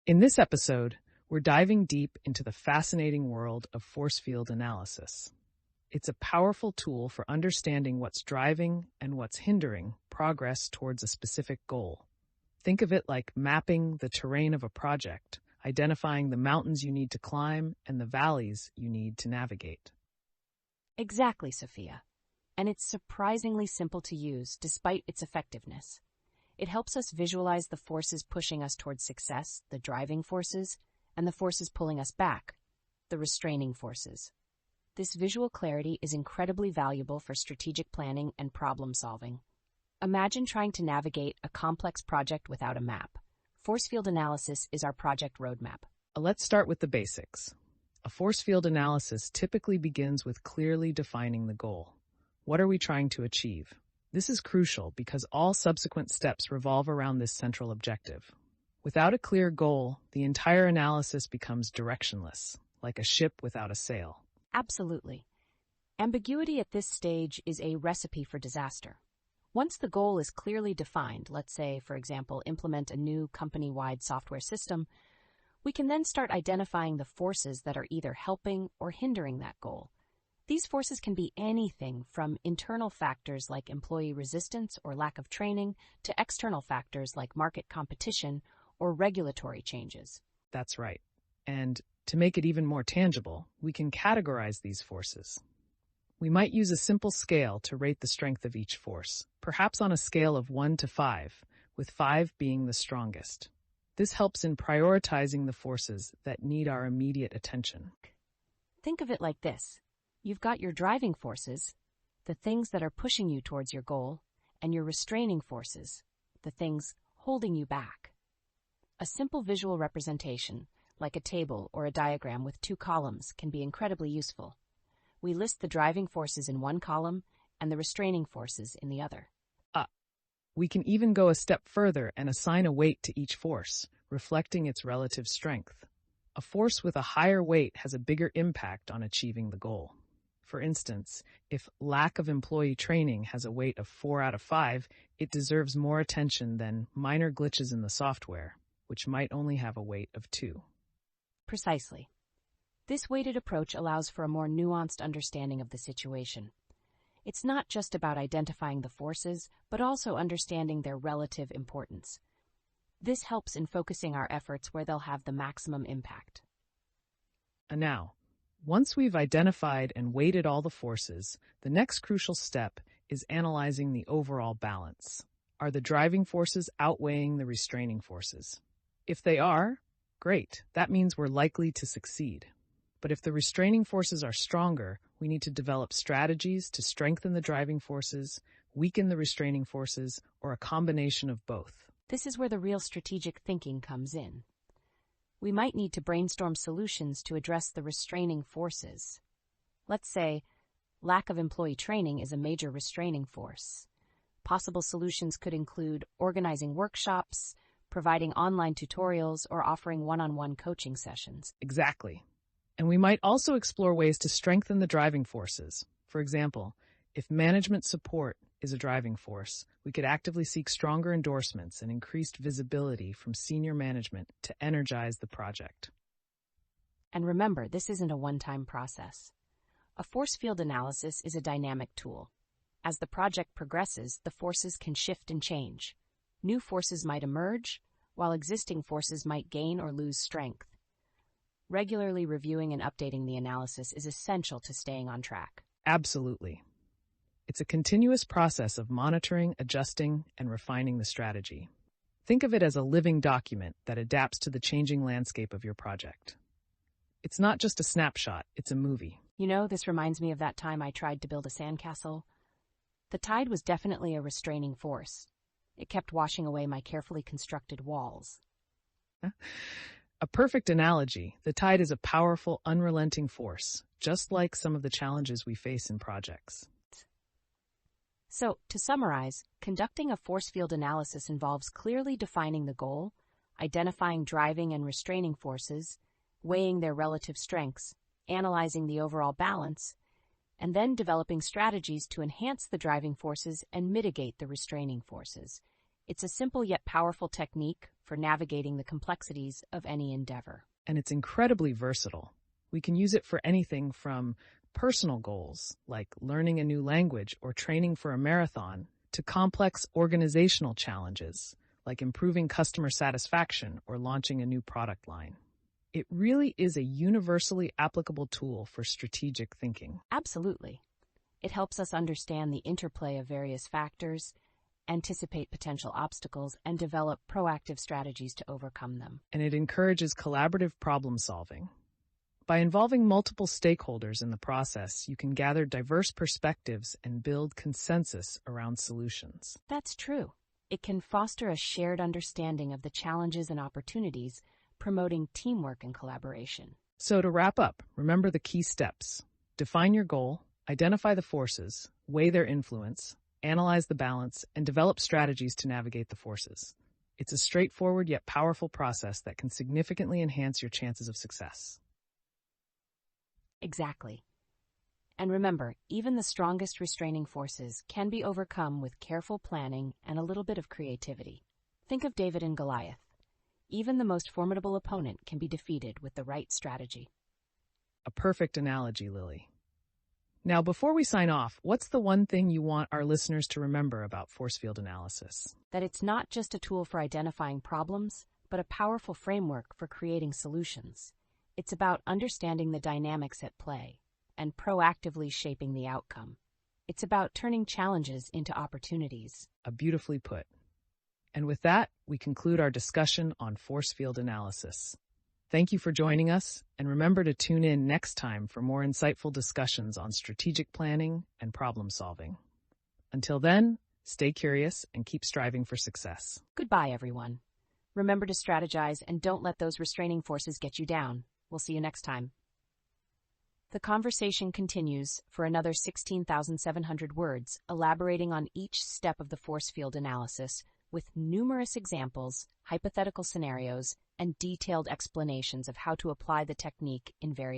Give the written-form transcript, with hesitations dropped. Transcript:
In this episode, we're diving deep into the fascinating world of force field analysis. It's a powerful tool for understanding what's driving and what's hindering progress towards a specific goal. Think of it like mapping the terrain of a project, identifying the mountains you need to climb and the valleys you need to navigate. Exactly, Sophia. And it's surprisingly simple to use despite its effectiveness. It helps us visualize the forces pushing us towards success, the driving forces, and the forces pulling us back, the restraining forces. This visual clarity is incredibly valuable for strategic planning and problem solving. Imagine trying to navigate a complex project without a map. Force field analysis is our project roadmap. Let's start with the basics. A force field analysis typically begins with clearly defining the goal. What are we trying to achieve? This is crucial because all subsequent steps revolve around this central objective. Without a clear goal, the entire analysis becomes directionless, like a ship without a sail. Absolutely. Ambiguity at this stage is a recipe for disaster. Once the goal is clearly defined, let's say, for example, implement a new company-wide software system, we can then start identifying the forces that are either helping or hindering that goal. These forces can be anything from internal factors like employee resistance or lack of training to external factors like market competition or regulatory changes. That's right. And to make it even more tangible, we can categorize these forces. We might use a simple scale to rate the strength of each force, perhaps on a scale of 1 to 5, with 5 being the strongest. This helps in prioritizing the forces that need our immediate attention. Think of it like this. You've got your driving forces, the things that are pushing you towards your goal, and your restraining forces, the things holding you back. A simple visual representation, like a table or a diagram with 2 columns, can be incredibly useful. We list the driving forces in one column and the restraining forces in the other. We can even go a step further and assign a weight to each force, reflecting its relative strength. A force with a higher weight has a bigger impact on achieving the goal. For instance, if lack of employee training has a weight of 4 out of 5, it deserves more attention than minor glitches in the software, which might only have a weight of 2. Precisely. This weighted approach allows for a more nuanced understanding of the situation. It's not just about identifying the forces, but also understanding their relative importance. This helps in focusing our efforts where they'll have the maximum impact. And now, once we've identified and weighted all the forces, the next crucial step is analyzing the overall balance. Are the driving forces outweighing the restraining forces? If they are, great. That means we're likely to succeed. But if the restraining forces are stronger, we need to develop strategies to strengthen the driving forces, weaken the restraining forces, or a combination of both. This is where the real strategic thinking comes in. We might need to brainstorm solutions to address the restraining forces. Let's say, lack of employee training is a major restraining force. Possible solutions could include organizing workshops, providing online tutorials, or offering one-on-one coaching sessions. Exactly. And we might also explore ways to strengthen the driving forces. For example, if management support is a driving force, we could actively seek stronger endorsements and increased visibility from senior management to energize the project. And remember, this isn't a one-time process. A force field analysis is a dynamic tool. As the project progresses, the forces can shift and change. New forces might emerge, while existing forces might gain or lose strength. Regularly reviewing and updating the analysis is essential to staying on track. Absolutely. It's a continuous process of monitoring, adjusting, and refining the strategy. Think of it as a living document that adapts to the changing landscape of your project. It's not just a snapshot, it's a movie. You know, this reminds me of that time I tried to build a sandcastle. The tide was definitely a restraining force. It kept washing away my carefully constructed walls. A perfect analogy, the tide is a powerful, unrelenting force, just like some of the challenges we face in projects. So, to summarize, conducting a force field analysis involves clearly defining the goal, identifying driving and restraining forces, weighing their relative strengths, analyzing the overall balance, and then developing strategies to enhance the driving forces and mitigate the restraining forces. It's a simple yet powerful technique for navigating the complexities of any endeavor. And it's incredibly versatile. We can use it for anything from personal goals, like learning a new language or training for a marathon, to complex organizational challenges, like improving customer satisfaction or launching a new product line. It really is a universally applicable tool for strategic thinking. Absolutely. It helps us understand the interplay of various factors, anticipate potential obstacles, and develop proactive strategies to overcome them. And it encourages collaborative problem solving. By involving multiple stakeholders in the process, you can gather diverse perspectives and build consensus around solutions. That's true. It can foster a shared understanding of the challenges and opportunities, promoting teamwork and collaboration. So to wrap up, remember the key steps. Define your goal, identify the forces, weigh their influence, analyze the balance, and develop strategies to navigate the forces. It's a straightforward yet powerful process that can significantly enhance your chances of success. Exactly. And remember, even the strongest restraining forces can be overcome with careful planning and a little bit of creativity. Think of David and Goliath. Even the most formidable opponent can be defeated with the right strategy. A perfect analogy, Lily. Now, before we sign off, what's the one thing you want our listeners to remember about force field analysis? That it's not just a tool for identifying problems, but a powerful framework for creating solutions. It's about understanding the dynamics at play and proactively shaping the outcome. It's about turning challenges into opportunities. Beautifully put. And with that, we conclude our discussion on force field analysis. Thank you for joining us, and remember to tune in next time for more insightful discussions on strategic planning and problem solving. Until then, stay curious and keep striving for success. Goodbye, everyone. Remember to strategize and don't let those restraining forces get you down. We'll see you next time. The conversation continues for another 16,700 words, elaborating on each step of the force field analysis with numerous examples, hypothetical scenarios, and detailed explanations of how to apply the technique in various